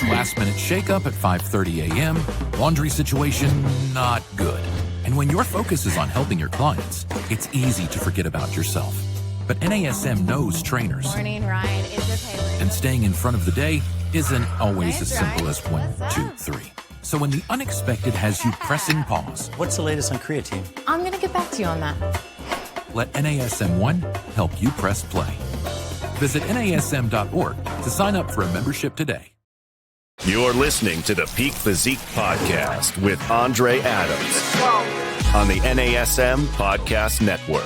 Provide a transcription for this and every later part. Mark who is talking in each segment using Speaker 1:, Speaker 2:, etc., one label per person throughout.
Speaker 1: Last-minute shake-up at 5:30 a.m., laundry situation not good. And when your focus is on helping your clients, it's easy to forget about yourself. But NASM knows trainers.
Speaker 2: Morning, Ryan. Is your pay rate?
Speaker 1: And staying in front of the day isn't always
Speaker 2: Thanks,
Speaker 1: as simple
Speaker 2: Ryan.
Speaker 1: as 1,
Speaker 2: What's
Speaker 1: 2,
Speaker 2: up?
Speaker 1: 3. So when the unexpected has you pressing pause,
Speaker 3: What's the latest on creatine?
Speaker 2: I'm going to get back to you on that.
Speaker 1: let NASM1 help you press play. Visit NASM.org to sign up for a membership today.
Speaker 4: You're listening to the Peak Physique Podcast with Andre Adams on the NASM Podcast Network.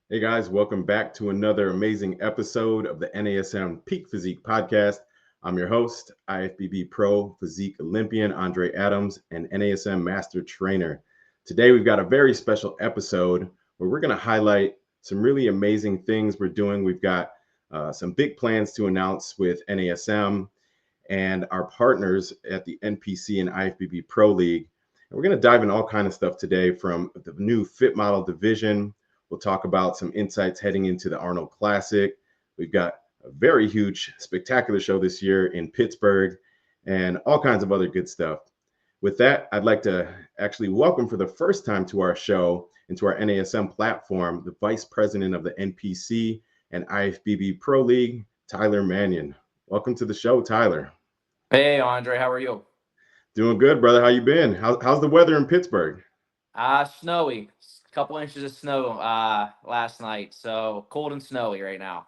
Speaker 5: Hey guys, welcome back to another amazing episode of the NASM Peak Physique Podcast. I'm your host, IFBB Pro Physique Olympian Andre Adams and NASM Master Trainer. Today we've got a very special episode where we're going to highlight some really amazing things we're doing. We've got some big plans to announce with NASM and our partners at the NPC and IFBB Pro League. And we're going to dive in all kind of stuff today, from the new fit model division. We'll talk about some insights heading into the Arnold Classic. We've got a very huge, spectacular show this year in Pittsburgh and all kinds of other good stuff. With that, I'd like to actually welcome for the first time to our show and to our NASM platform, the Vice President of the NPC and IFBB Pro League, Tyler Manion. Welcome to the show, Tyler.
Speaker 6: Hey, Andre, how are you?
Speaker 5: Doing good, brother. How you been? How's the weather in Pittsburgh?
Speaker 6: Snowy. A couple inches of snow last night, so cold and snowy right now.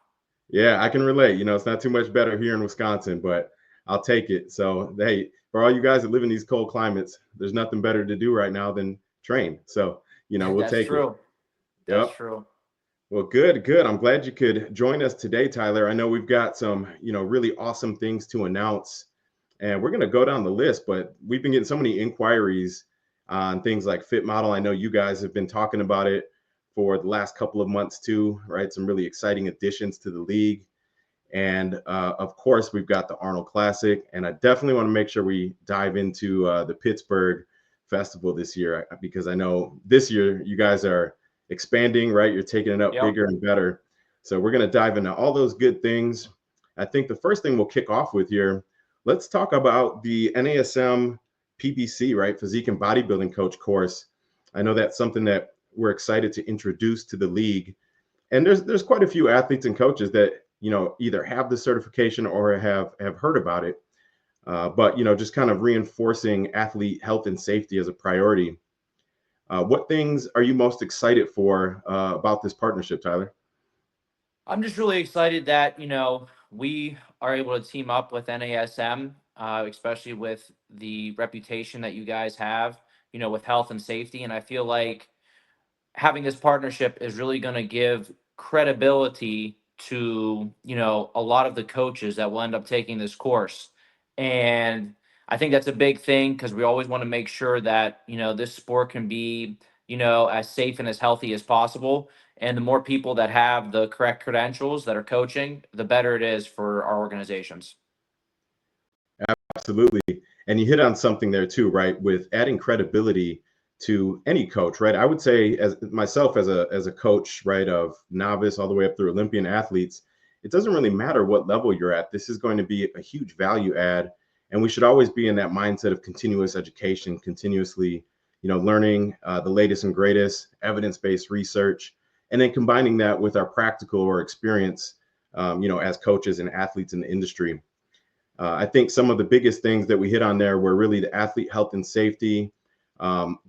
Speaker 5: Yeah, I can relate. You know, it's not too much better here in Wisconsin, but I'll take it. So, hey, for all you guys that live in these cold climates, there's nothing better to do right now than train. So, you know, we'll
Speaker 6: That's
Speaker 5: take
Speaker 6: true.
Speaker 5: it.
Speaker 6: That's
Speaker 5: Yep.
Speaker 6: true.
Speaker 5: Well, good. I'm glad you could join us today, Tyler. I know we've got some, really awesome things to announce, and we're going to go down the list, but we've been getting so many inquiries on things like Fit Model. I know you guys have been talking about it for the last couple of months too, right? Some really exciting additions to the league. And of course, we've got the Arnold Classic. And I definitely want to make sure we dive into the Pittsburgh Festival this year, because I know this year you guys are expanding, right? You're taking it up bigger and better. So we're going to dive into all those good things. I think the first thing we'll kick off with here, let's talk about the NASM PBC, right? Physique and Bodybuilding Coach course. I know that's something that we're excited to introduce to the league. And there's quite a few athletes and coaches that, either have the certification or have heard about it. But, just kind of reinforcing athlete health and safety as a priority. What things are you most excited for about this partnership, Tyler?
Speaker 6: I'm just really excited that, we are able to team up with NASM, especially with the reputation that you guys have, with health and safety. And I feel like having this partnership is really going to give credibility to, a lot of the coaches that will end up taking this course. And I think that's a big thing, because we always want to make sure that, this sport can be, as safe and as healthy as possible. And the more people that have the correct credentials that are coaching, the better it is for our organizations.
Speaker 5: Absolutely. And you hit on something there too, right? With adding credibility to any coach, right? I would say, as myself as a coach, right, of novice all the way up through Olympian athletes, it doesn't really matter what level you're at. This is going to be a huge value add. And we should always be in that mindset of continuous education, continuously, learning the latest and greatest evidence-based research, and then combining that with our practical or experience, as coaches and athletes in the industry. I think some of the biggest things that we hit on there were really the athlete health and safety,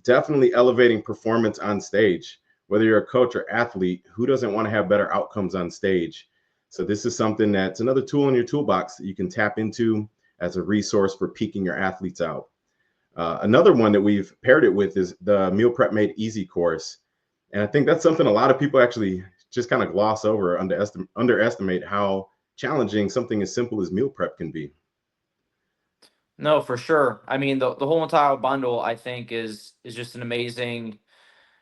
Speaker 5: definitely elevating performance on stage. Whether you're a coach or athlete, who doesn't want to have better outcomes on stage? So this is something that's another tool in your toolbox that you can tap into as a resource for peaking your athletes out. Another one that we've paired it with is the Meal Prep Made Easy course. And I think that's something a lot of people actually just kind of gloss over, underestimate how challenging something as simple as meal prep can be.
Speaker 6: No, for sure. I mean, the whole entire bundle, I think, is just an amazing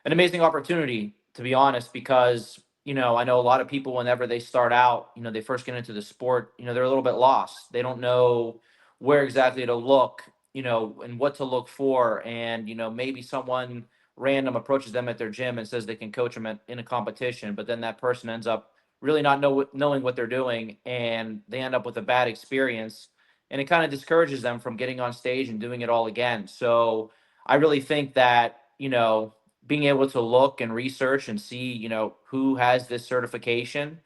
Speaker 6: opportunity, to be honest, because, I know a lot of people, whenever they start out, they first get into the sport, they're a little bit lost. They don't know where exactly to look and what to look for. And, maybe someone random approaches them at their gym and says they can coach them in a competition, but then that person ends up really not knowing what they're doing, and they end up with a bad experience, and it kind of discourages them from getting on stage and doing it all again. So I really think that, being able to look and research and see, who has this certification,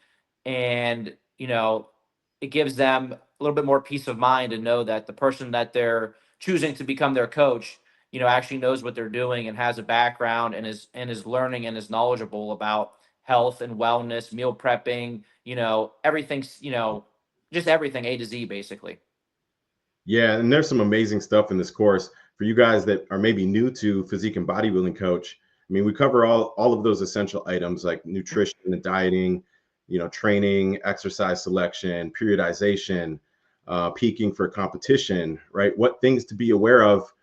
Speaker 6: and, it gives them a little bit more peace of mind to know that the person that they're choosing to become their coach, actually knows what they're doing and has a background and is learning and is knowledgeable about health and wellness, meal prepping, everything's, just everything A to Z basically.
Speaker 5: Yeah, and there's some amazing stuff in this course for you guys that are maybe new to physique and bodybuilding coach. I mean, we cover all of those essential items like nutrition and dieting, training, exercise selection, periodization, peaking for competition, right? What things to be aware of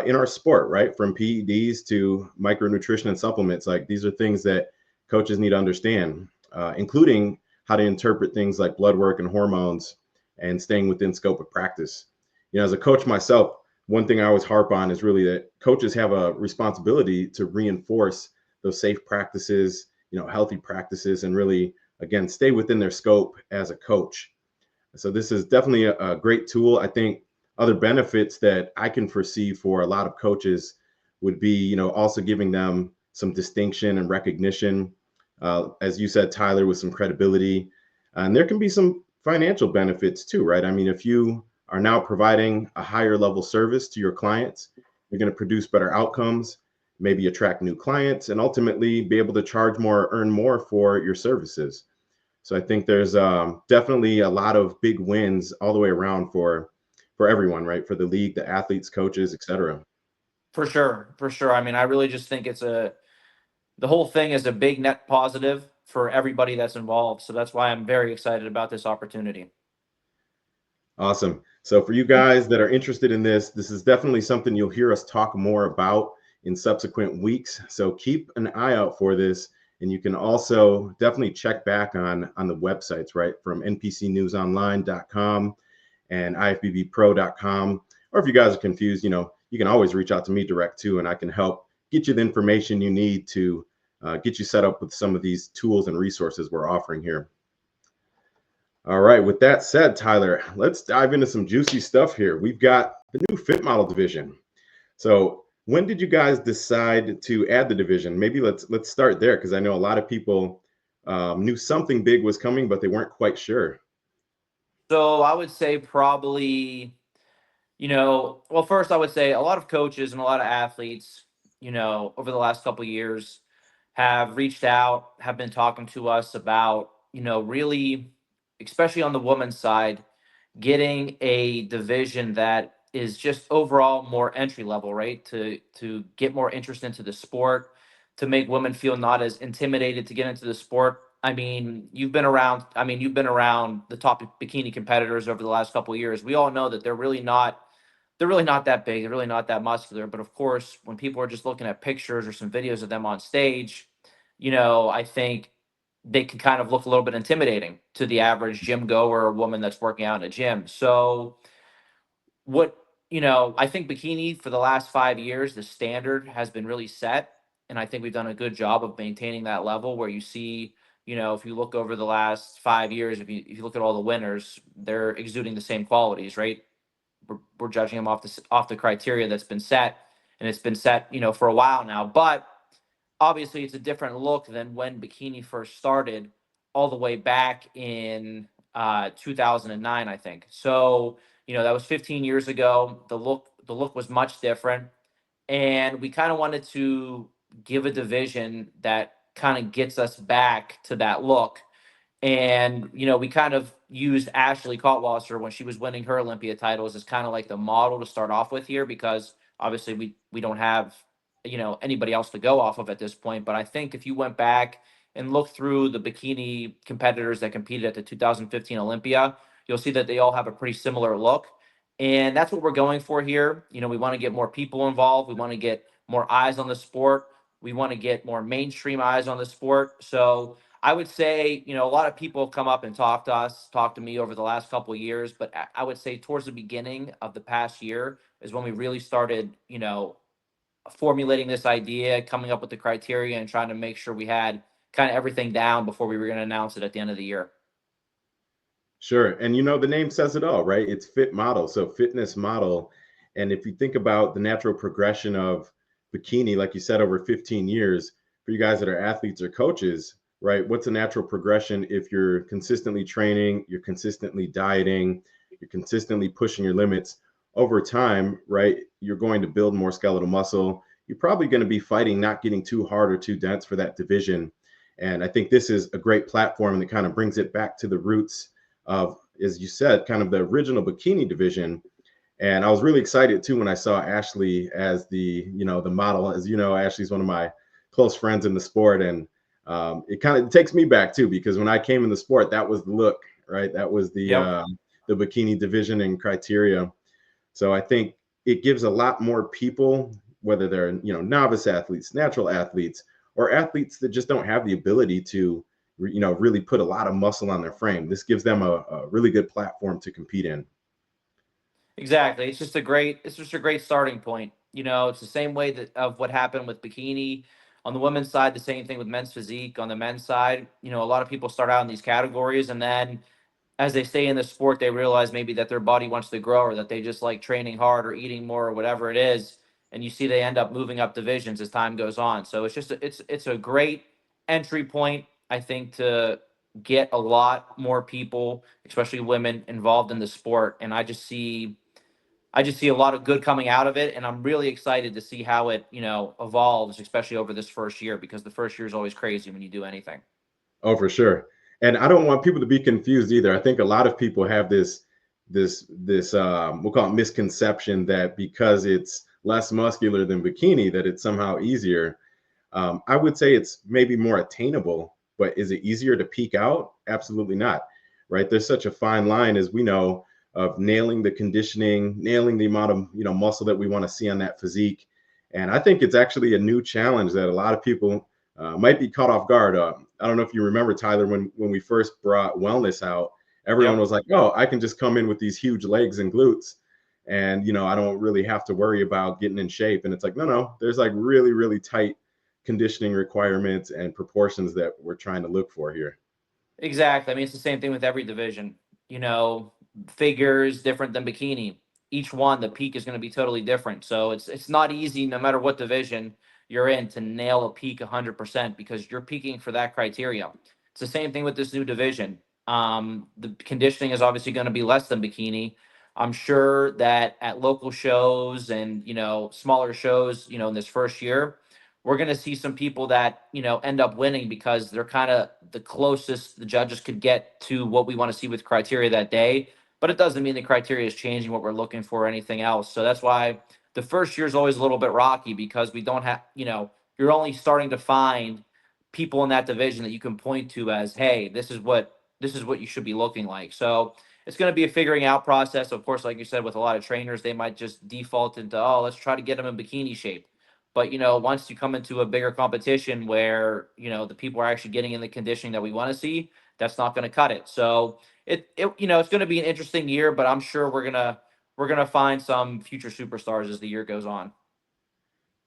Speaker 5: in our sport, right? From PEDs to micronutrition and supplements. Like these are things that coaches need to understand, including how to interpret things like blood work and hormones and staying within scope of practice. As a coach myself, one thing I always harp on is really that coaches have a responsibility to reinforce those safe practices, healthy practices, and really, again, stay within their scope as a coach. So this is definitely a great tool. I think other benefits that I can foresee for a lot of coaches would be, also giving them some distinction and recognition. As you said, Tyler, with some credibility. And there can be some financial benefits too, right? I mean, if you are now providing a higher level service to your clients, you're going to produce better outcomes, maybe attract new clients, and ultimately be able to charge more, earn more for your services. So I think there's definitely a lot of big wins all the way around for everyone, right? For the league, the athletes, coaches, etc.
Speaker 6: For sure. I mean, I really just think the whole thing is a big net positive for everybody that's involved. So that's why I'm very excited about this opportunity.
Speaker 5: Awesome. So for you guys that are interested in this is definitely something you'll hear us talk more about in subsequent weeks. So keep an eye out for this. And you can also definitely check back on the websites, right? From npcnewsonline.com and ifbbpro.com. Or if you guys are confused, you can always reach out to me direct too, and I can help get you the information you need to get you set up with some of these tools and resources we're offering here. All right, with that said, Tyler, let's dive into some juicy stuff here. We've got the new Fit Model division. So when did you guys decide to add the division? Maybe let's start there, because I know a lot of people knew something big was coming, but they weren't quite sure.
Speaker 6: So I would say probably, first I would say a lot of coaches and a lot of athletes, over the last couple of years have reached out, have been talking to us about, really, especially on the women's side, getting a division that is just overall more entry level, right? To get more interest into the sport, to make women feel not as intimidated to get into the sport. I mean, you've been around the top bikini competitors over the last couple of years. We all know that they're really not that big. They're really not that muscular. But of course, when people are just looking at pictures or some videos of them on stage, I think they can kind of look a little bit intimidating to the average gym goer or woman that's working out in a gym. So I think bikini for the last 5 years, the standard has been really set. And I think we've done a good job of maintaining that level where you see, if you look over the last 5 years, if you look at all the winners, they're exuding the same qualities, right? We're judging them off the criteria that's been set, and it's been set, for a while now. But obviously, it's a different look than when bikini first started, all the way back in 2009, I think. So that was 15 years ago. The look was much different, and we kind of wanted to give a division that kind of gets us back to that look. And, we kind of used Ashley Cotwasser when she was winning her Olympia titles as kind of like the model to start off with here, because obviously we don't have, anybody else to go off of at this point. But I think if you went back and looked through the bikini competitors that competed at the 2015 Olympia, you'll see that they all have a pretty similar look. And that's what we're going for here. We want to get more people involved. We want to get more eyes on the sport. We want to get more mainstream eyes on the sport. So I would say, a lot of people have come up and talked to me over the last couple of years, but I would say towards the beginning of the past year is when we really started, formulating this idea, coming up with the criteria, and trying to make sure we had kind of everything down before we were going to announce it at the end of the year.
Speaker 5: Sure. And the name says it all, right? It's fit model. So fitness model. And if you think about the natural progression of bikini, like you said, over 15 years, for you guys that are athletes or coaches, right? What's a natural progression if you're consistently training, you're consistently dieting, you're consistently pushing your limits over time, right? You're going to build more skeletal muscle. You're probably going to be fighting not getting too hard or too dense for that division. And I think this is a great platform that kind of brings it back to the roots of, as you said, kind of the original bikini division. And I was really excited too when I saw Ashley as the model. As you know, Ashley's one of my close friends in the sport, and it kind of takes me back too, because when I came in the sport, that was the look, right? That was the bikini division and criteria. So I think it gives a lot more people, whether they're novice athletes, natural athletes, or athletes that just don't have the ability to really put a lot of muscle on their frame. This gives them a really good platform to compete in.
Speaker 6: Exactly. It's just a great starting point. It's the same way of what happened with bikini on the women's side, the same thing with men's physique on the men's side. A lot of people start out in these categories, and then as they stay in the sport, they realize maybe that their body wants to grow, or that they just like training hard or eating more or whatever it is. And you see they end up moving up divisions as time goes on. So it's a great entry point, I think, to get a lot more people, especially women, involved in the sport. And I just see a lot of good coming out of it, and I'm really excited to see how it, evolves, especially over this first year, because the first year is always crazy when you do anything.
Speaker 5: Oh, for sure. And I don't want people to be confused either. I think a lot of people have this we'll call it misconception that because it's less muscular than bikini, that it's somehow easier. I would say it's maybe more attainable, but is it easier to peak out? Absolutely not. Right? There's such a fine line, as we know, of nailing the conditioning, nailing the amount of muscle that we want to see on that physique. And I think it's actually a new challenge that a lot of people might be caught off guard. I don't know if you remember, Tyler, when we first brought wellness out, everyone was like, oh, I can just come in with these huge legs and glutes, and I don't really have to worry about getting in shape. And it's like, no, there's like really, really tight conditioning requirements and proportions that we're trying to look for here.
Speaker 6: Exactly. I mean, it's the same thing with every division. Figures different than bikini. Each one, the peak is going to be totally different. So it's not easy, no matter what division you're in, to nail a peak 100%, because you're peaking for that criteria. It's the same thing with this new division. The conditioning is obviously going to be less than bikini. I'm sure that at local shows and smaller shows, in this first year, we're going to see some people that end up winning because they're kind of the closest the judges could get to what we want to see with criteria that day. But it doesn't mean the criteria is changing what we're looking for or anything else. So that's why the first year is always a little bit rocky, because we don't have, you're only starting to find people in that division that you can point to as, hey, this is what you should be looking like. So it's going to be a figuring out process. Of course, like you said, with a lot of trainers, they might just default into, oh, let's try to get them in bikini shape. But, once you come into a bigger competition where, the people are actually getting in the conditioning that we want to see, that's not going to cut it. So it's going to be an interesting year, but I'm sure we're going to find some future superstars as the year goes on.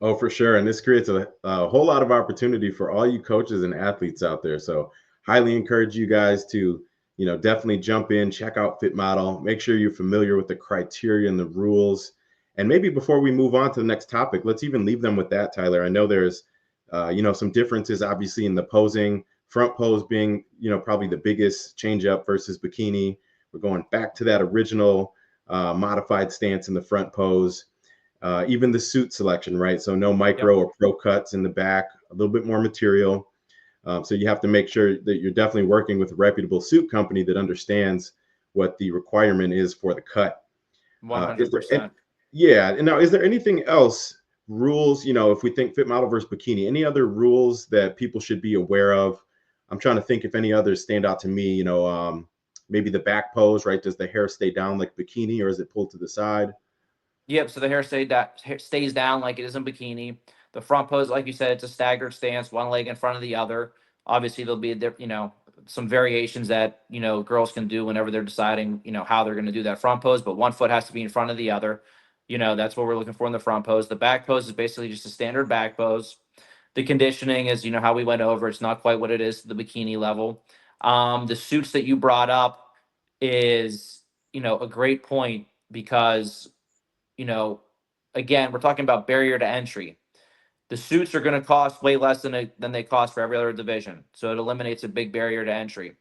Speaker 5: Oh, for sure. And this creates a whole lot of opportunity for all you coaches and athletes out there. So highly encourage you guys to, definitely jump in, check out Fit Model, make sure you're familiar with the criteria and the rules. And maybe before we move on to the next topic, let's even leave them with that, Tyler. I know there's, some differences, obviously, in the posing, front pose being, probably the biggest change up versus bikini. We're going back to that original modified stance in the front pose. Even the suit selection, right? So no micro or pro cuts in the back, a little bit more material. So you have to make sure that you're definitely working with a reputable suit company that understands what the requirement is for the cut.
Speaker 6: 100%.
Speaker 5: Yeah. And now, is there anything else, rules, if we think fit model versus bikini, any other rules that people should be aware of? I'm trying to think if any others stand out to me, maybe the back pose, right? Does the hair stay down like bikini, or is it pulled to the side?
Speaker 6: Yep. So the hair stays down like it is in bikini. The front pose, like you said, it's a staggered stance, one leg in front of the other. Obviously, there'll be some variations that girls can do whenever they're deciding how they're going to do that front pose. But one foot has to be in front of the other. That's what we're looking for in the front pose. The back pose is basically just a standard back pose. The conditioning is how we went over. It's not quite what it is to the bikini level. The suits that you brought up is a great point because again, we're talking about barrier to entry. The suits are going to cost way less than they cost for every other division. So it eliminates a big barrier to entry.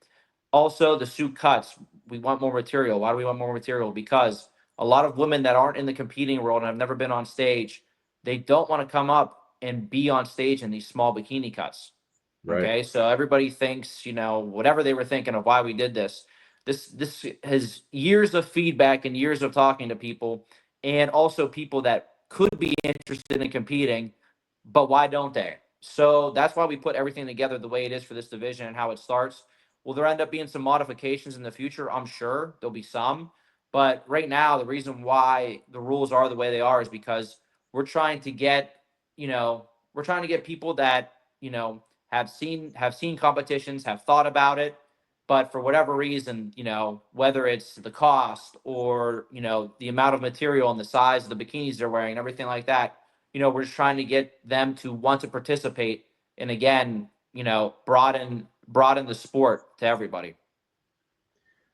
Speaker 6: Also, the suit cuts. We want more material. Why do we want more material? Because a lot of women that aren't in the competing world and have never been on stage, they don't want to come up and be on stage in these small bikini cuts.
Speaker 5: Right.
Speaker 6: Okay, so everybody thinks, whatever they were thinking of why we did this. This has years of feedback and years of talking to people, and also people that could be interested in competing, but why don't they? So that's why we put everything together the way it is for this division and how it starts. Will there end up being some modifications in the future? I'm sure there'll be some, but right now the reason why the rules are the way they are is because we're trying to get people that have seen competitions, have thought about it, but for whatever reason, whether it's the cost or the amount of material and the size of the bikinis they're wearing and everything like that, we're just trying to get them to want to participate and again, broaden the sport to everybody.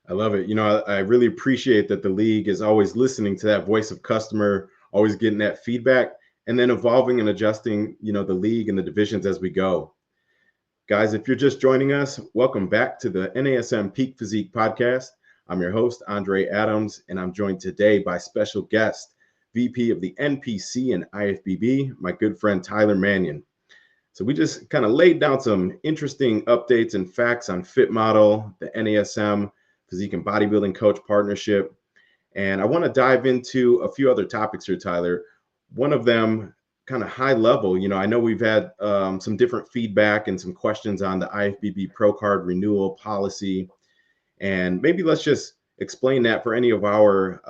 Speaker 5: I love it. I really appreciate that the league is always listening to that voice of customer, always getting that feedback, and then evolving and adjusting, the league and the divisions as we go. Guys, if you're just joining us, welcome back to the NASM Peak Physique Podcast. I'm your host, Andre Adams, and I'm joined today by special guest, VP of the NPC and IFBB, my good friend Tyler Manion. So we just kind of laid down some interesting updates and facts on Fit Model, the NASM Physique and Bodybuilding Coach Partnership. And I want to dive into a few other topics here, Tyler. One of them, kind of high level, I know we've had some different feedback and some questions on the IFBB Pro Card renewal policy. And maybe let's just explain that for any of our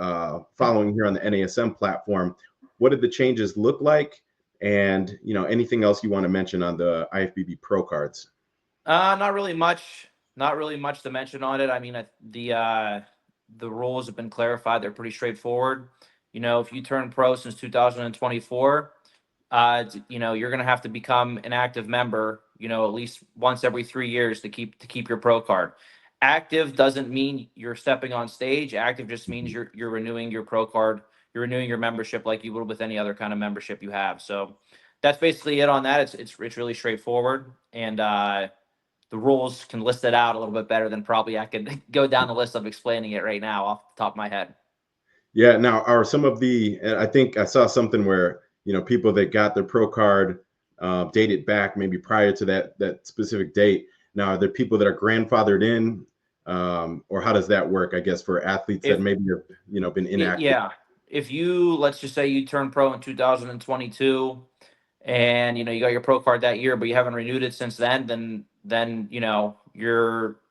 Speaker 5: following here on the NASM platform. What did the changes look like? And, anything else you want to mention on the IFBB Pro Cards?
Speaker 6: Not really much to mention on it. I mean, the rules have been clarified. They're pretty straightforward. If you turn pro since 2024, you're going to have to become an active member, at least once every 3 years to keep your pro card. Active doesn't mean you're stepping on stage. Active just means you're renewing your pro card. You're renewing your membership like you would with any other kind of membership you have. So that's basically it on that. It's really straightforward, and the rules can list it out a little bit better than probably I could go down the list of explaining it right now off the top of my head.
Speaker 5: Yeah. Now, are some of I think I saw something where, people that got their pro card dated back maybe prior to that specific date. Now, are there people that are grandfathered in, or how does that work? I guess for athletes that maybe have, been inactive.
Speaker 6: Yeah, if let's just say you turned pro in 2022, and you got your pro card that year, but you haven't renewed it since then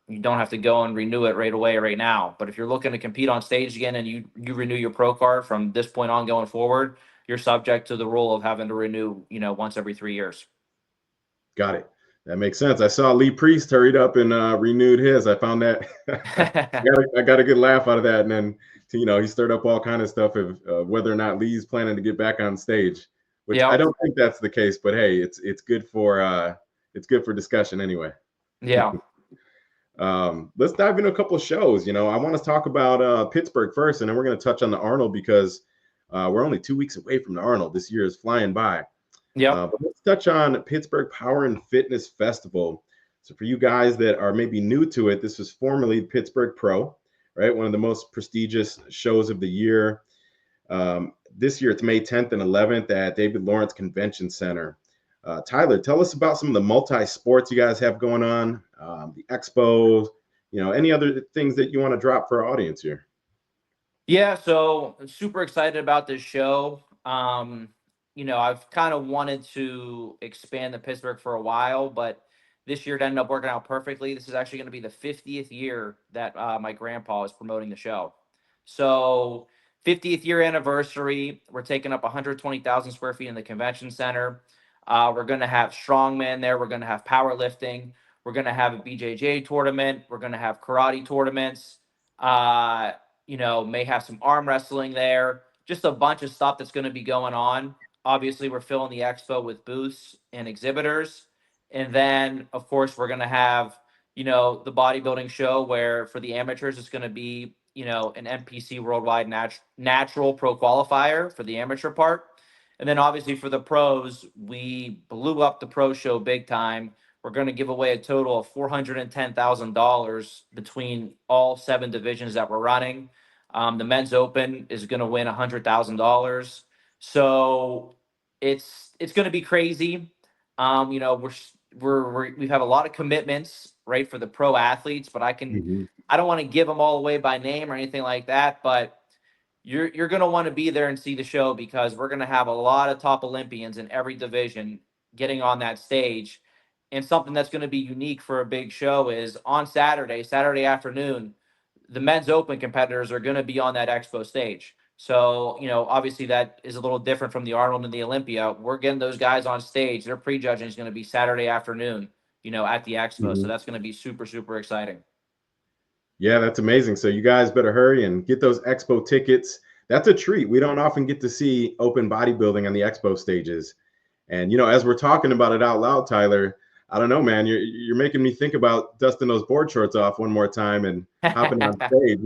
Speaker 6: you don't have to go and renew it right away right now. But if you're looking to compete on stage again and you renew your pro card from this point on going forward, you're subject to the rule of having to renew, once every 3 years.
Speaker 5: Got it. That makes sense. I saw Lee Priest hurried up and renewed his. I found that I got a good laugh out of that. And then, he stirred up all kind of stuff of whether or not Lee's planning to get back on stage, which I don't think that's the case. But hey, it's good for discussion anyway.
Speaker 6: Yeah.
Speaker 5: Let's dive into a couple of shows. I want to talk about Pittsburgh first, and then we're going to touch on the Arnold because we're only 2 weeks away from the Arnold. This year is flying by.
Speaker 6: Yeah.
Speaker 5: But let's touch on Pittsburgh Power and Fitness Festival. So for you guys that are maybe new to it, this was formerly Pittsburgh Pro, right? One of the most prestigious shows of the year. This year, it's May 10th and 11th at David Lawrence Convention Center. Tyler, tell us about some of the multi-sports you guys have going on, the expos, any other things that you want to drop for our audience here.
Speaker 6: Yeah, so I'm super excited about this show. I've kind of wanted to expand the Pittsburgh for a while, but this year it ended up working out perfectly. This is actually going to be the 50th year that my grandpa is promoting the show. So 50th year anniversary, we're taking up 120,000 square feet in the convention center. We're going to have strongman there. We're going to have powerlifting. We're going to have a BJJ tournament. We're going to have karate tournaments. May have some arm wrestling there. Just a bunch of stuff that's going to be going on. Obviously, we're filling the expo with booths and exhibitors. And then, of course, we're going to have, the bodybuilding show where for the amateurs, it's going to be, an NPC Worldwide Natural Pro Qualifier for the amateur part. And then obviously for the pros, we blew up the pro show big time. We're going to give away a total of $410,000 between all 7 divisions that we're running. The men's open is going to win $100,000. So it's going to be crazy. We have a lot of commitments, right, for the pro athletes, but I don't want to give them all away by name or anything like that. But you're going to want to be there and see the show because we're going to have a lot of top Olympians in every division getting on that stage. And something that's going to be unique for a big show is on Saturday afternoon, the men's open competitors are going to be on that expo stage. So, obviously that is a little different from the Arnold and the Olympia. We're getting those guys on stage. Their prejudging is going to be Saturday afternoon, at the expo. So that's going to be super, super exciting.
Speaker 5: Yeah, that's amazing. So you guys better hurry and get those expo tickets. That's a treat. We don't often get to see open bodybuilding on the expo stages. And, as we're talking about it out loud, Tyler, I don't know, man, you're making me think about dusting those board shorts off one more time and hopping on stage.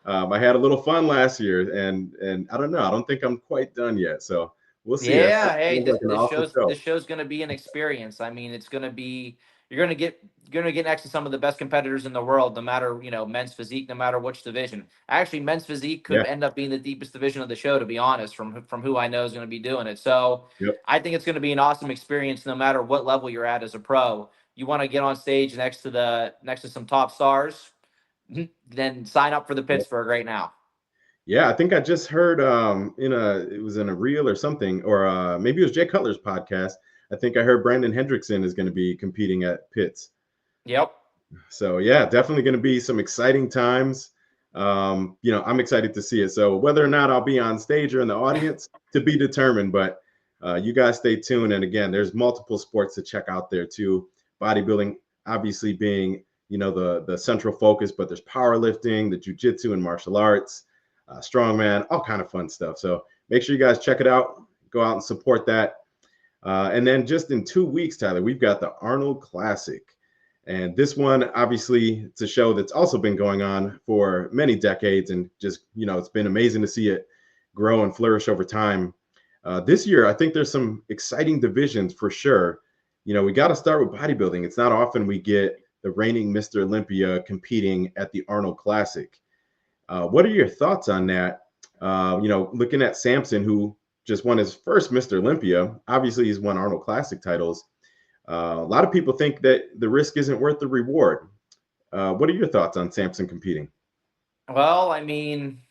Speaker 5: I had a little fun last year and I don't know, I don't think I'm quite done yet. So we'll see.
Speaker 6: Yeah. Hey, this show's going to be an experience. I mean, it's going to be, you're going to get next to some of the best competitors in the world, no matter, men's physique, no matter which division. Actually, men's physique could end up being the deepest division of the show, to be honest, from who I know is going to be doing it. So I think it's going to be an awesome experience, no matter what level you're at as a pro. You want to get on stage next to some top stars, then sign up for the Pittsburgh right now.
Speaker 5: Yeah, I think I just heard it was in a reel or something, or maybe it was Jay Cutler's podcast. I think I heard Brandon Hendrickson is going to be competing at Pitts.
Speaker 6: Yep.
Speaker 5: So yeah, definitely going to be some exciting times. I'm excited to see it. So whether or not I'll be on stage or in the audience to be determined, but you guys stay tuned. And again, there's multiple sports to check out there too. Bodybuilding obviously being, the central focus, but there's powerlifting, the jiu-jitsu and martial arts, strongman, all kind of fun stuff. So make sure you guys check it out. Go out and support that. And then just in 2 weeks, Tyler, we've got the Arnold Classic. And this one, obviously, it's a show that's also been going on for many decades. And just, it's been amazing to see it grow and flourish over time. This year, I think there's some exciting divisions for sure. We got to start with bodybuilding. It's not often we get the reigning Mr. Olympia competing at the Arnold Classic. What are your thoughts on that? Looking at Samson, who just won his first Mr. Olympia. Obviously, he's won Arnold Classic titles. A lot of people think that the risk isn't worth the reward. What are your thoughts on Samson competing?
Speaker 6: Well, I mean,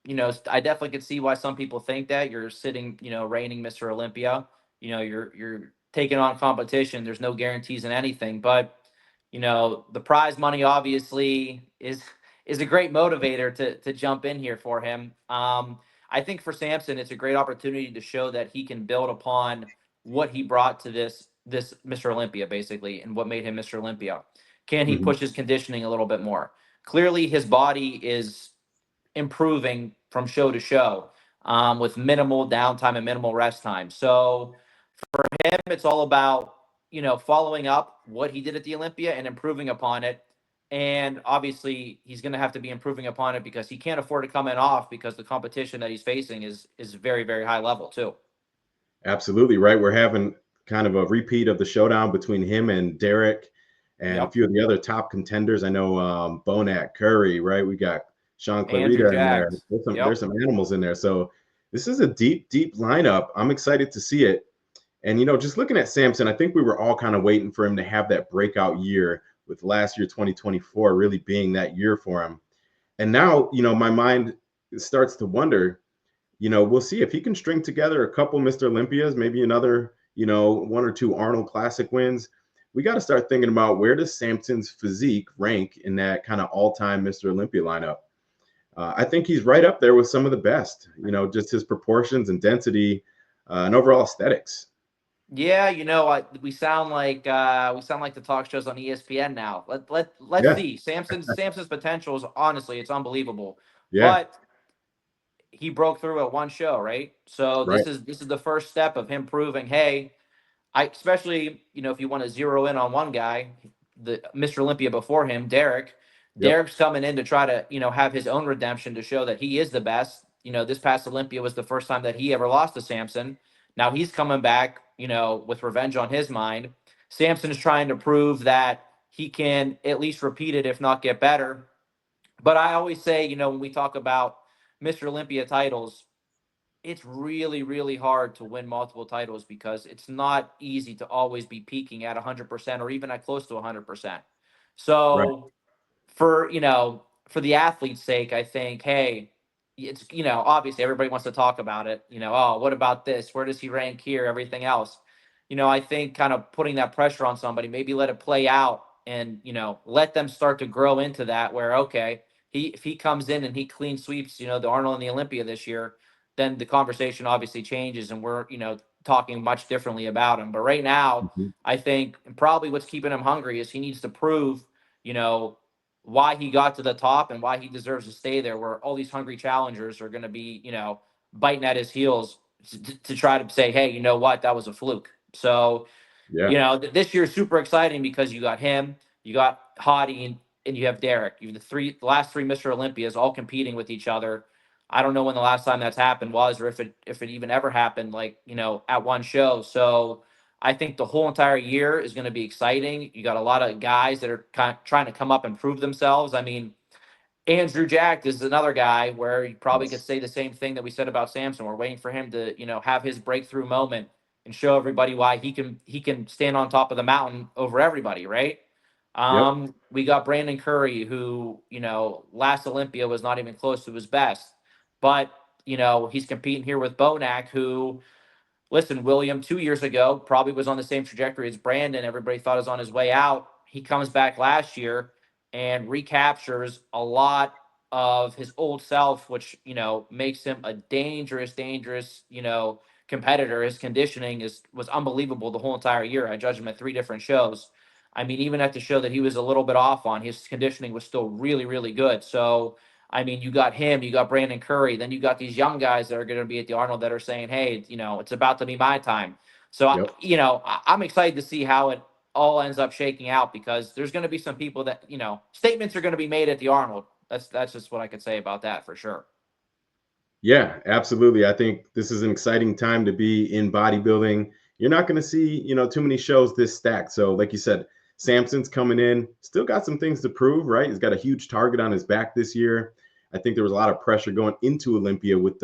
Speaker 6: I definitely could see why some people think that. You're sitting, reigning Mr. Olympia. You're taking on competition. There's no guarantees in anything, but the prize money obviously is a great motivator to jump in here for him. I think for Samson, it's a great opportunity to show that he can build upon what he brought to this Mr. Olympia, basically, and what made him Mr. Olympia. Can he push his conditioning a little bit more? Clearly, his body is improving from show to show with minimal downtime and minimal rest time. So for him, it's all about, following up what he did at the Olympia and improving upon it. And obviously, he's going to have to be improving upon it because he can't afford to come in off because the competition that he's facing is very, very high level too. Absolutely
Speaker 5: right. We're having kind of a repeat of the showdown between him and Derek and a few of the other top contenders. I know Bonac, Curry, right? We got Sean Clarita in there. There's some animals in there. So this is a deep, deep lineup. I'm excited to see it. And, just looking at Samson, I think we were all kind of waiting for him to have that breakout year, with last year, 2024, really being that year for him. And now, my mind starts to wonder, we'll see if he can string together a couple Mr. Olympias, maybe another, 1 or 2 Arnold Classic wins. We got to start thinking about, where does Samson's physique rank in that kind of all-time Mr. Olympia lineup? I think he's right up there with some of the best, just his proportions and density and overall aesthetics.
Speaker 6: Yeah, we sound like the talk shows on ESPN now. Let's
Speaker 5: Yeah,
Speaker 6: see. Samson's potential is honestly, it's unbelievable.
Speaker 5: yeah,
Speaker 6: But he broke through at one show, right? So
Speaker 5: right.
Speaker 6: this is the first step of him proving, hey, I especially, if you want to zero in on one guy, the Mr. Olympia before him, Derek.
Speaker 5: Yep,
Speaker 6: Derek's coming in to try to, have his own redemption to show that he is the best. This past Olympia was the first time that he ever lost to Samson. Now he's coming back, with revenge on his mind. Samson's trying to prove that he can at least repeat it, if not get better. But I always say, when we talk about Mr. Olympia titles, it's really, really hard to win multiple titles because it's not easy to always be peaking at 100% or even at close to 100%.
Speaker 5: right.
Speaker 6: So for the athlete's sake, I think, hey, it's, obviously everybody wants to talk about it. Oh, what about this? Where does he rank here? Everything else. I think kind of putting that pressure on somebody, maybe let it play out and, let them start to grow into that where, okay, if he comes in and he clean sweeps, the Arnold and the Olympia this year, then the conversation obviously changes and we're, talking much differently about him. But right now,
Speaker 5: Mhm.
Speaker 6: I think probably what's keeping him hungry is he needs to prove, you know, why he got to the top and why he deserves to stay there, where all these hungry challengers are going to be, biting at his heels to try to say, hey, you know what, that was a fluke. So,
Speaker 5: Yeah,
Speaker 6: this year is super exciting because you got him, you got Hottie, and you have Derek. You have the last three Mr. Olympias all competing with each other. I don't know when the last time that's happened was, or if it even ever happened, like at one show. So I think the whole entire year is going to be exciting. You got a lot of guys that are kind of trying to come up and prove themselves. I mean, Andrew Jack is another guy where you probably could
Speaker 5: yes,
Speaker 6: say the same thing that we said about Samson. We're waiting for him to, have his breakthrough moment and show everybody why he can stand on top of the mountain over everybody, right?
Speaker 5: yep,
Speaker 6: We got Brandon Curry, who, last Olympia was not even close to his best. But, he's competing here with Bonac, who, listen, William 2 years ago probably was on the same trajectory as Brandon. Everybody thought was on his way out. He comes back last year and recaptures a lot of his old self, which makes him a dangerous, dangerous competitor. His conditioning was unbelievable the whole entire year. I judged him at three different shows. I mean, even at the show that he was a little bit off on, his conditioning was still really, really good. So I mean, you got him, you got Brandon Curry, then you got these young guys that are going to be at the Arnold that are saying, "Hey, it's about to be my time." So,
Speaker 5: yep.
Speaker 6: I'm excited to see how it all ends up shaking out because there's going to be some people that statements are going to be made at the Arnold. That's just what I could say about that for sure.
Speaker 5: Yeah, absolutely. I think this is an exciting time to be in bodybuilding. You're not going to see, too many shows this stacked. So, like you said, Samson's coming in, still got some things to prove, right? He's got a huge target on his back this year. I think there was a lot of pressure going into Olympia with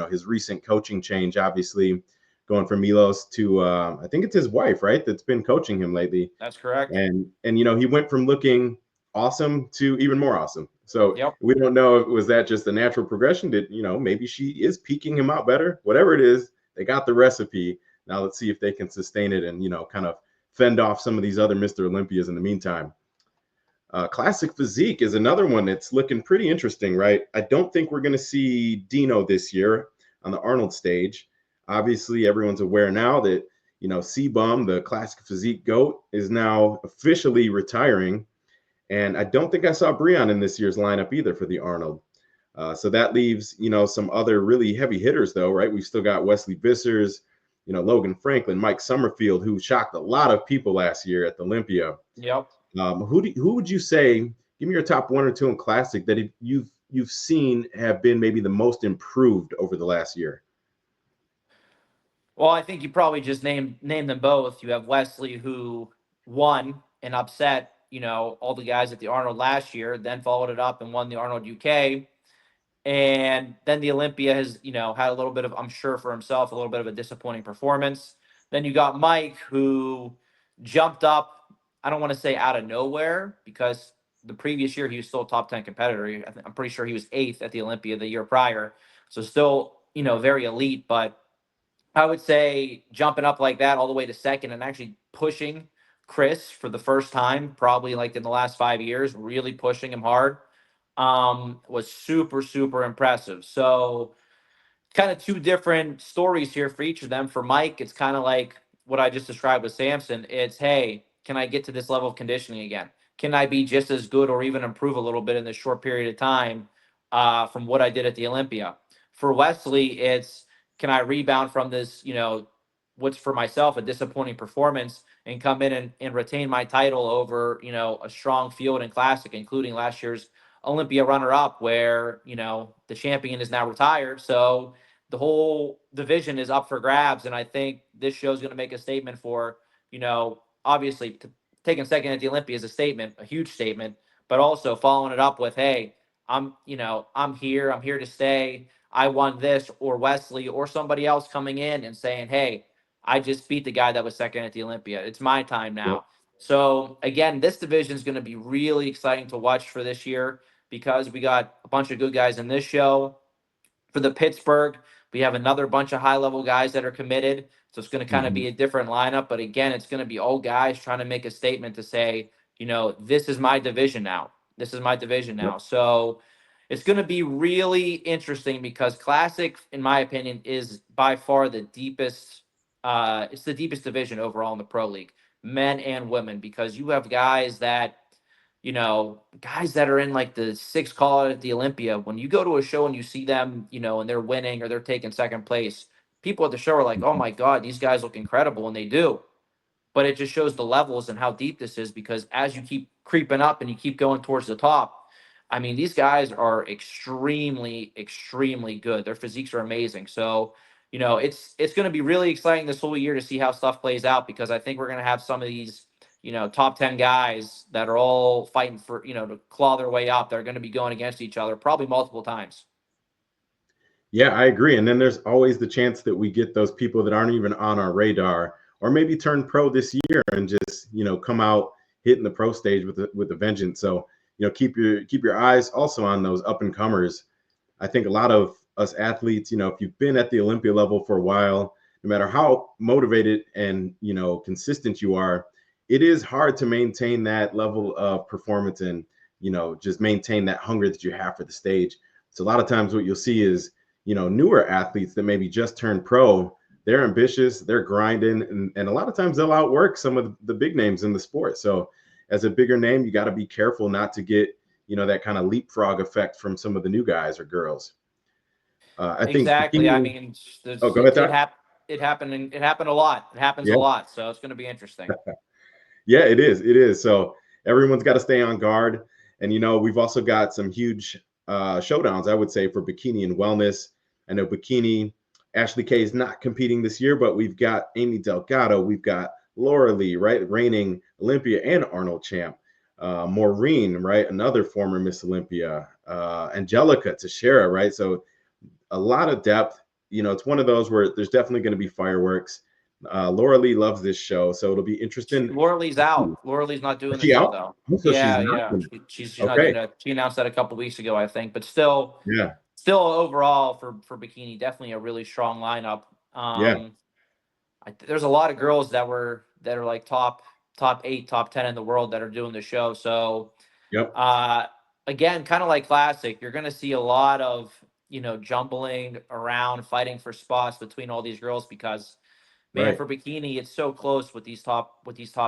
Speaker 5: his recent coaching change, obviously going from Milos to, I think it's his wife, right? That's been coaching him lately.
Speaker 6: That's correct.
Speaker 5: And he went from looking awesome to even more awesome. So
Speaker 6: Yep.
Speaker 5: we don't know if was that just a natural progression. Did maybe she is peaking him out better? Whatever it is, they got the recipe. Now let's see if they can sustain it and kind of fend off some of these other Mr. Olympias in the meantime. Classic Physique is another one that's looking pretty interesting, right? I don't think we're going to see Dino this year on the Arnold stage. Obviously, everyone's aware now that C-Bum, the Classic Physique GOAT, is now officially retiring. And I don't think I saw Breon in this year's lineup either for the Arnold. So that leaves, some other really heavy hitters, though, right? We've still got Wesley Vissers, Logan Franklin, Mike Summerfield, who shocked a lot of people last year at the Olympia.
Speaker 6: Yep.
Speaker 5: Who would you say? Give me your top one or two in Classic that you've seen have been maybe the most improved over the last year.
Speaker 6: Well, I think you probably just name them both. You have Wesley, who won and upset, all the guys at the Arnold last year, then followed it up and won the Arnold UK. And then the Olympia has, had a little bit of, I'm sure for himself, a little bit of a disappointing performance. Then you got Mike, who jumped up, I don't want to say out of nowhere, because the previous year he was still a top 10 competitor. I'm pretty sure he was eighth at the Olympia the year prior. So still, very elite. But I would say jumping up like that all the way to second and actually pushing Chris for the first time, probably like in the last 5 years, really pushing him hard, was super, super impressive. So kind of two different stories here for each of them. For Mike, it's kind of like, what I just described with Samson. It's, hey, can I get to this level of conditioning again? Can I be just as good or even improve a little bit in this short period of time from what I did at the Olympia? For Wesley, it's, can I rebound from this, what's for myself a disappointing performance and come in and retain my title over, a strong field and classic, including last year's Olympia runner-up, where, the champion is now retired. So the whole division is up for grabs. And I think this show is going to make a statement for, obviously taking second at the Olympia is a statement, a huge statement, but also following it up with, hey, I'm here to stay. I won this, or Wesley or somebody else coming in and saying, hey, I just beat the guy that was second at the Olympia. It's my time now.
Speaker 5: Yep.
Speaker 6: So again, this division is going to be really exciting to watch for this year because we got a bunch of good guys in this show. For the Pittsburgh, we have another bunch of high-level guys that are committed. So it's going to kind of be a different lineup. But again, it's going to be old guys trying to make a statement to say, this is my division now. This is my division now.
Speaker 5: Yep.
Speaker 6: So it's going to be really interesting because Classic, in my opinion, is by far the deepest. It's the deepest division overall in the Pro League, men and women, because you have guys that are in like the sixth call at the Olympia. When you go to a show and you see them, and they're winning or they're taking second place, people at the show are like, oh my God, these guys look incredible. And they do. But it just shows the levels and how deep this is, because as you keep creeping up and you keep going towards the top, I mean, these guys are extremely, extremely good. Their physiques are amazing. So, it's going to be really exciting this whole year to see how stuff plays out, because I think we're going to have some of these, top 10 guys that are all fighting for, to claw their way up. They're going to be going against each other probably multiple times.
Speaker 5: Yeah, I agree. And then there's always the chance that we get those people that aren't even on our radar, or maybe turn pro this year and just, come out hitting the pro stage with a vengeance. So, keep your eyes also on those up and comers. I think a lot of us athletes, if you've been at the Olympia level for a while, no matter how motivated and, consistent you are, it is hard to maintain that level of performance and, just maintain that hunger that you have for the stage. So a lot of times what you'll see is, newer athletes that maybe just turned pro, they're ambitious, they're grinding, and a lot of times they'll outwork some of the big names in the sport. So as a bigger name, you got to be careful not to get, that kind of leapfrog effect from some of the new guys or girls. I think
Speaker 6: exactly.
Speaker 5: Bikini,
Speaker 6: I mean,
Speaker 5: go ahead, Todd.
Speaker 6: it happened a lot. It happens a lot. So it's going to be interesting.
Speaker 5: Yeah, it is. It is. So everyone's got to stay on guard. And, we've also got some huge showdowns, I would say, for bikini and wellness. I know bikini, Ashley Kay is not competing this year, but we've got Amy Delgado. We've got Laura Lee, right? Reigning Olympia and Arnold champ. Maureen, right? Another former Miss Olympia. Angelica Teixeira, right? So a lot of depth. It's one of those where there's definitely going to be fireworks. Laura Lee loves this show, so it'll be interesting.
Speaker 6: Laura Lee's out. Laura Lee's not doing the show, though.
Speaker 5: So
Speaker 6: yeah. She's not doing it. She announced that a couple weeks ago, I think. But still overall for bikini, definitely a really strong lineup. There's a lot of girls that are like top 8, top 10 in the world that are doing the show. So again, kind of like Classic, you're going to see a lot of jumbling around, fighting for spots between all these girls, because man, for bikini, it's so close with these top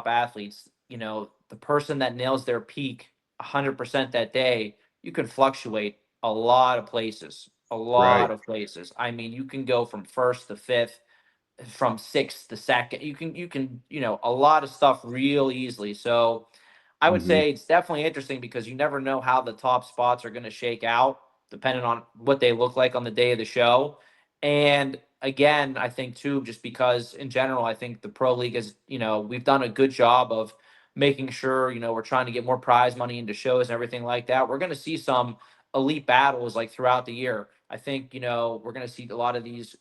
Speaker 6: athletes. The person that nails their peak 100% that day, you can fluctuate a lot of places. Of places. I mean, you can go from first to fifth, from sixth to second. You can a lot of stuff real easily. So I would say it's definitely interesting, because you never know how the top spots are going to shake out, depending on what they look like on the day of the show. And again, I think too, just because in general, I think the Pro League is, we've done a good job of making sure, we're trying to get more prize money into shows and everything like that. We're going to see some elite battles like throughout the year. I think, we're going to see a lot of these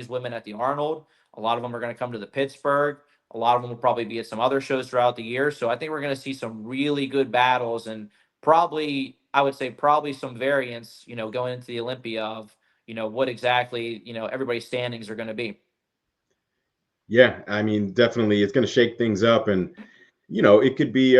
Speaker 6: women at the Arnold. A lot of them are going to come to the Pittsburgh. A lot of them will probably be at some other shows throughout the year. So I think we're going to see some really good battles, and probably some variants, going into the Olympia of, what exactly, everybody's standings are going to be.
Speaker 5: Yeah, I mean, definitely it's going to shake things up. And, it could be,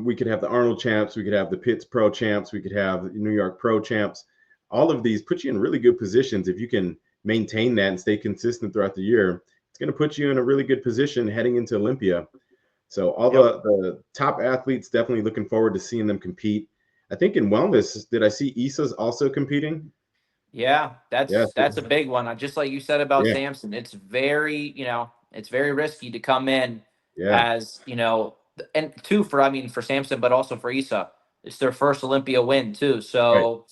Speaker 5: we could have the Arnold champs, we could have the Pitts Pro champs, we could have the New York Pro champs. All of these put you in really good positions if you can maintain that and stay consistent throughout the year. it's going to put you in a really good position heading into Olympia. So all
Speaker 6: Yep.
Speaker 5: the top athletes, definitely looking forward to seeing them compete. I think in wellness, did I see Issa's also competing?
Speaker 6: Yeah,
Speaker 5: Yes.
Speaker 6: that's a big one. Just like you said about
Speaker 5: Yeah.
Speaker 6: Samson, it's very, it's very risky to come in
Speaker 5: Yeah.
Speaker 6: as, and two for, I mean, for Samson, but also for Issa. It's their first Olympia win too.
Speaker 5: Right.
Speaker 6: So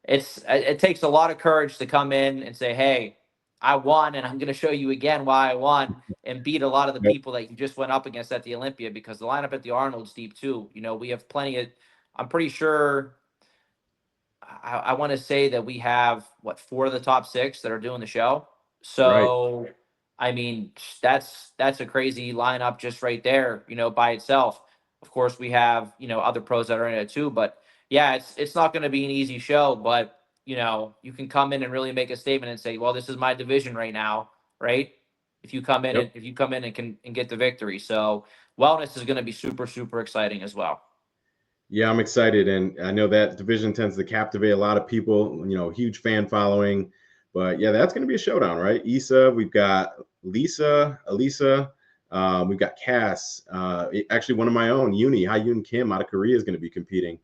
Speaker 6: it takes a lot of courage to come in and say, "Hey, I won, and I'm going to show you again why I won," and beat a lot of the
Speaker 5: Yep.
Speaker 6: people that you just went up against at the Olympia, because the lineup at the Arnold's deep too. We have plenty of. I'm pretty sure. I want to say that we have what, four of the top six that are doing the show.
Speaker 5: Right.
Speaker 6: So, I mean, that's a crazy lineup just right there, by itself. Of course, we have other pros that are in it too, but yeah, it's not going to be an easy show, but you can come in and really make a statement and say, well, this is my division right now, right?
Speaker 5: Yep.
Speaker 6: If you come in and can and get the victory, so wellness is going to be super super exciting as well.
Speaker 5: Yeah, I'm excited, and I know that division tends to captivate a lot of people. Huge fan following, but yeah, that's going to be a showdown, right? Issa, we've got Lisa, Elisa, we've got Cass. Actually, one of my own, Hyun Kim out of Korea is going to be competing.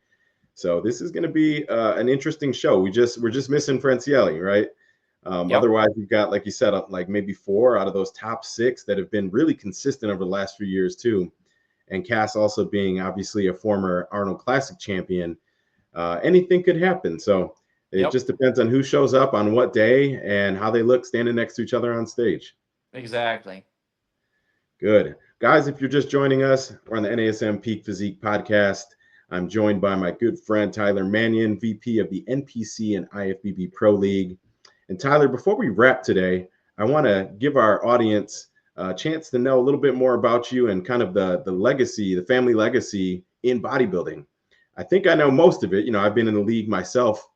Speaker 5: So this is going to be an interesting show. We're just missing Francielli, right?
Speaker 6: Yep.
Speaker 5: Otherwise, we've got, like you said, like maybe 4 out of those top 6 that have been really consistent over the last few years too. And Cass also being obviously a former Arnold Classic champion, anything could happen. So it
Speaker 6: Yep.
Speaker 5: just depends on who shows up on what day and how they look standing next to each other on stage.
Speaker 6: Exactly.
Speaker 5: Good. Guys, if you're just joining us, we're on the NASM Peak Physique Podcast. I'm joined by my good friend Tyler Manion, VP of the NPC and IFBB Pro League. And Tyler, before we wrap today, I want to give our audience a chance to know a little bit more about you and kind of the legacy, the family legacy in bodybuilding. I think I know most of it. I've been in the league myself,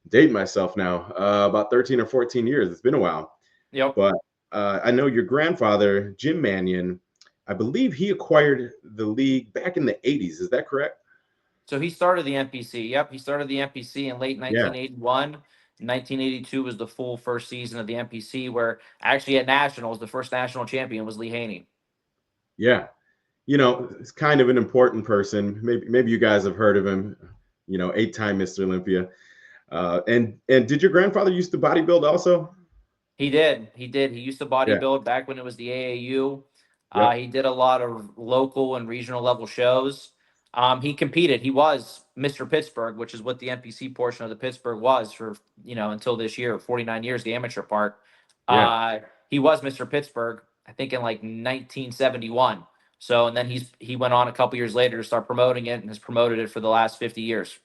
Speaker 5: dating myself now, about 13 or 14 years. It's been a while.
Speaker 6: Yep.
Speaker 5: But I know your grandfather, Jim Manion, I believe he acquired the league back in the 80s. Is that correct?
Speaker 6: So he started the NPC. Yep, he started the NPC in late
Speaker 5: Yeah.
Speaker 6: 1981. 1982 was the full first season of the NPC, where actually at Nationals, the first national champion was Lee Haney.
Speaker 5: Yeah. It's kind of an important person. Maybe you guys have heard of him, 8-time Mr. Olympia. And did your grandfather used to bodybuild also?
Speaker 6: He did. He did. He used to
Speaker 5: Yeah.
Speaker 6: bodybuild back when it was the AAU.
Speaker 5: Yep.
Speaker 6: He did a lot of local and regional level shows. He competed. He was Mr. Pittsburgh, which is what the NPC portion of the Pittsburgh was for, until this year, 49 years, the amateur part.
Speaker 5: Yeah.
Speaker 6: He was Mr. Pittsburgh, I think in like 1971. So, and then he went on a couple years later to start promoting it and has promoted it for the last 50 years.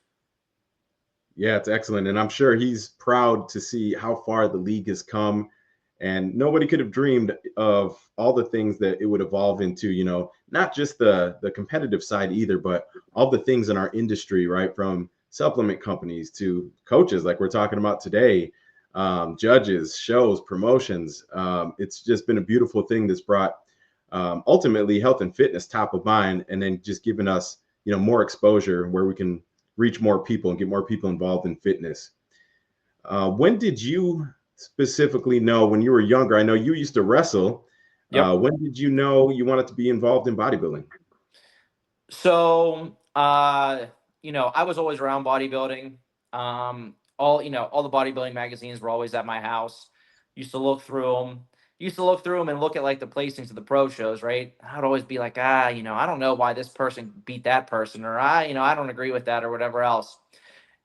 Speaker 5: Yeah, it's excellent. And I'm sure he's proud to see how far the league has come. And nobody could have dreamed of all the things that it would evolve into, not just the competitive side either, but all the things in our industry, right? From supplement companies to coaches, like we're talking about today, judges, shows, promotions. It's just been a beautiful thing that's brought ultimately health and fitness top of mind, and then just giving us, more exposure where we can reach more people and get more people involved in fitness. When did you specifically know, when you were younger? I know you used to wrestle.
Speaker 6: Yep.
Speaker 5: When did you know you wanted to be involved in bodybuilding?
Speaker 6: So, I was always around bodybuilding. All the bodybuilding magazines were always at my house. Used to look through them. And look at like the placings of the pro shows, right? I'd always be like, I don't know why this person beat that person, or I don't agree with that, or whatever else.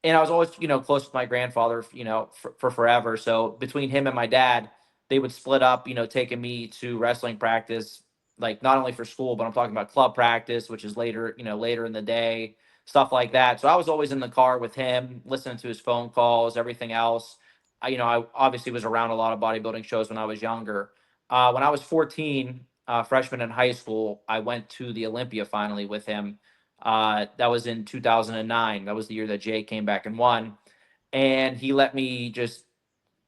Speaker 6: And I was always, close with my grandfather, for forever. So between him and my dad, they would split up, taking me to wrestling practice, like not only for school, but I'm talking about club practice, which is later, later in the day, stuff like that. So I was always in the car with him, listening to his phone calls, everything else. I obviously was around a lot of bodybuilding shows when I was younger. When I was 14, freshman in high school, I went to the Olympia finally with him. That was in 2009. That was the year that Jay came back and won. And he let me just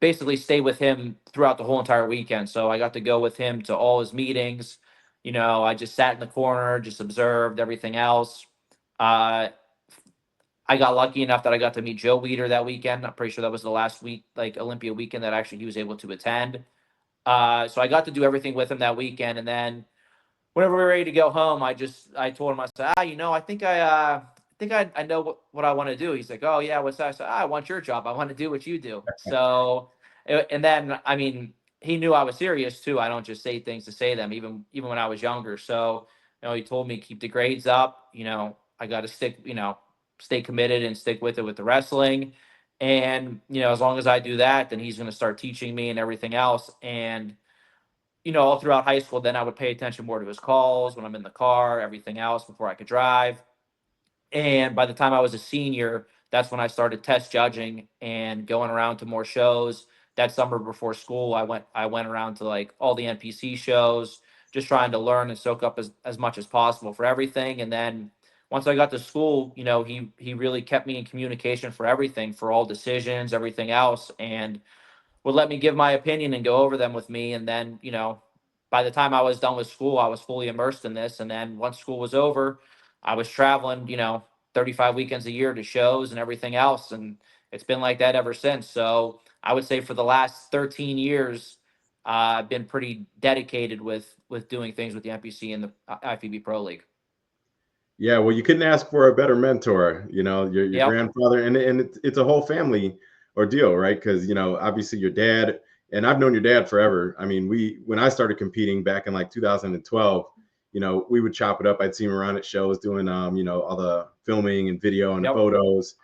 Speaker 6: basically stay with him throughout the whole entire weekend. So I got to go with him to all his meetings. I just sat in the corner, just observed everything else. I got lucky enough that I got to meet Joe Weider that weekend. I'm pretty sure that was the last week, like Olympia weekend, that actually he was able to attend. So I got to do everything with him that weekend. And then whenever we were ready to go home, I told him, I said, I think I know what I want to do. He's like, oh yeah, what's that? I said, I want your job. I want to do what you do. So, and then, I mean, he knew I was serious too. I don't just say things to say them, even when I was younger. So, he told me, keep the grades up. I got to stay committed and stick with it with the wrestling. And, as long as I do that, then he's going to start teaching me and everything else. And, all throughout high school, then I would pay attention more to his calls when I'm in the car, everything else before I could drive. And by the time I was a senior, that's when I started test judging and going around to more shows. That summer before school, I went around to like all the NPC shows, just trying to learn and soak up as much as possible for everything. And then once I got to school, he really kept me in communication for everything, for all decisions, everything else, and would let me give my opinion and go over them with me. And then, by the time I was done with school, I was fully immersed in this. And then once school was over, I was traveling, 35 weekends a year to shows and everything else. And it's been like that ever since. So I would say for the last 13 years, I've been pretty dedicated with doing things with the NPC and the IFBB Pro League.
Speaker 5: Yeah, well, you couldn't ask for a better mentor, your
Speaker 6: Yep.
Speaker 5: grandfather, and it's a whole family ordeal, right? Because, obviously your dad, and I've known your dad forever. I mean, when I started competing back in like 2012, we would chop it up. I'd see him around at shows doing, all the filming and video and
Speaker 6: Yep.
Speaker 5: photos.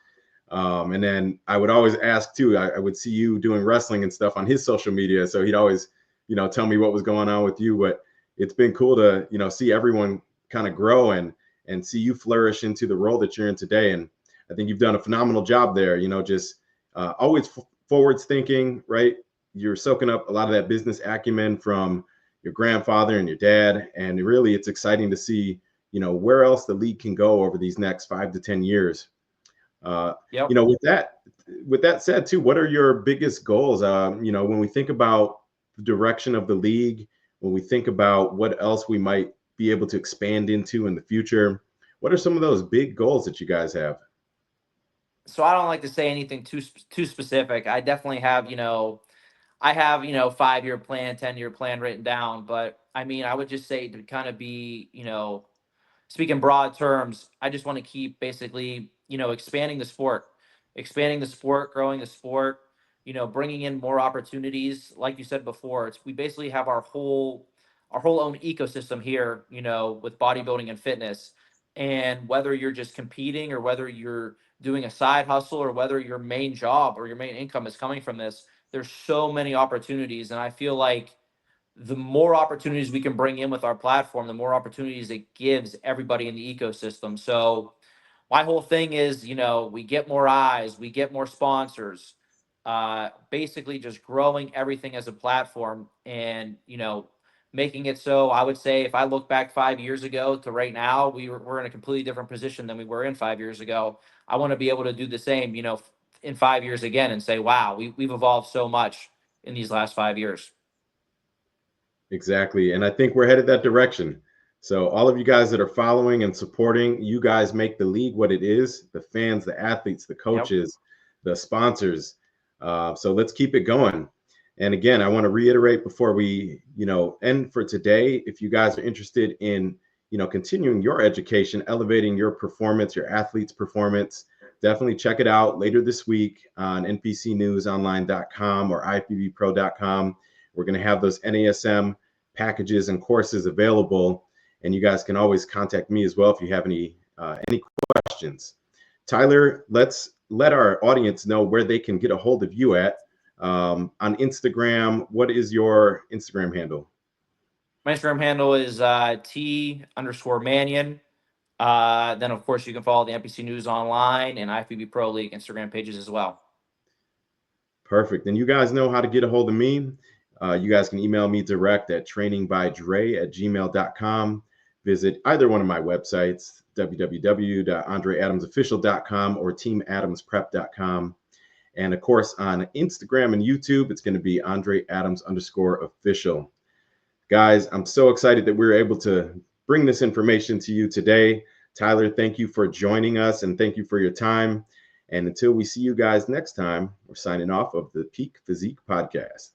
Speaker 5: And then I would always ask too, I would see you doing wrestling and stuff on his social media. So he'd always, tell me what was going on with you. But it's been cool to, see everyone kind of grow and see you flourish into the role that you're in today. And I think you've done a phenomenal job there, just always forwards thinking, right? You're soaking up a lot of that business acumen from your grandfather and your dad. And really, it's exciting to see, where else the league can go over these next 5 to 10 years.
Speaker 6: Yep.
Speaker 5: With that said too, what are your biggest goals? When we think about the direction of the league, when we think about what else we might be able to expand into in the future, what are some of those big goals that you guys have?
Speaker 6: So I don't like to say anything too specific. I definitely have, I have, 5-year plan, 10-year plan written down, but I mean, I would just say to kind of be, speaking broad terms, I just want to keep basically, expanding the sport, growing the sport, bringing in more opportunities. Like you said before, we basically have our whole own ecosystem here, with bodybuilding and fitness. And whether you're just competing or whether you're doing a side hustle or whether your main job or your main income is coming from this, there's so many opportunities. And I feel like the more opportunities we can bring in with our platform, the more opportunities it gives everybody in the ecosystem. So my whole thing is, we get more eyes, we get more sponsors, basically just growing everything as a platform and, making it so I would say if I look back 5 years ago to right now, we're in a completely different position than we were in 5 years ago. I want to be able to do the same, in 5 years again and say, wow, we've evolved so much in these last 5 years.
Speaker 5: Exactly. And I think we're headed that direction. So all of you guys that are following and supporting, you guys make the league what it is, the fans, the athletes, the coaches, the sponsors. So let's keep it going. And again, I want to reiterate before we, end for today, if you guys are interested in, continuing your education, elevating your performance, your athletes' performance, definitely check it out later this week on npcnewsonline.com or ifbbpro.com. We're going to have those NASM packages and courses available. And you guys can always contact me as well if you have any questions. Tyler, let's let our audience know where they can get a hold of you at. On Instagram, what is your Instagram handle?
Speaker 6: My Instagram handle is T_Manion. Then, of course, you can follow the NPC News Online and IFBB Pro League Instagram pages as well.
Speaker 5: Perfect. And you guys know how to get a hold of me. You guys can email me direct at trainingbydre@gmail.com. Visit either one of my websites, www.andreadamsofficial.com or teamadamsprep.com. And of course, on Instagram and YouTube, it's going to be @AndreAdams_official. Guys, I'm so excited that we were able to bring this information to you today. Tyler, thank you for joining us and thank you for your time. And until we see you guys next time, we're signing off of the Peak Physique Podcast.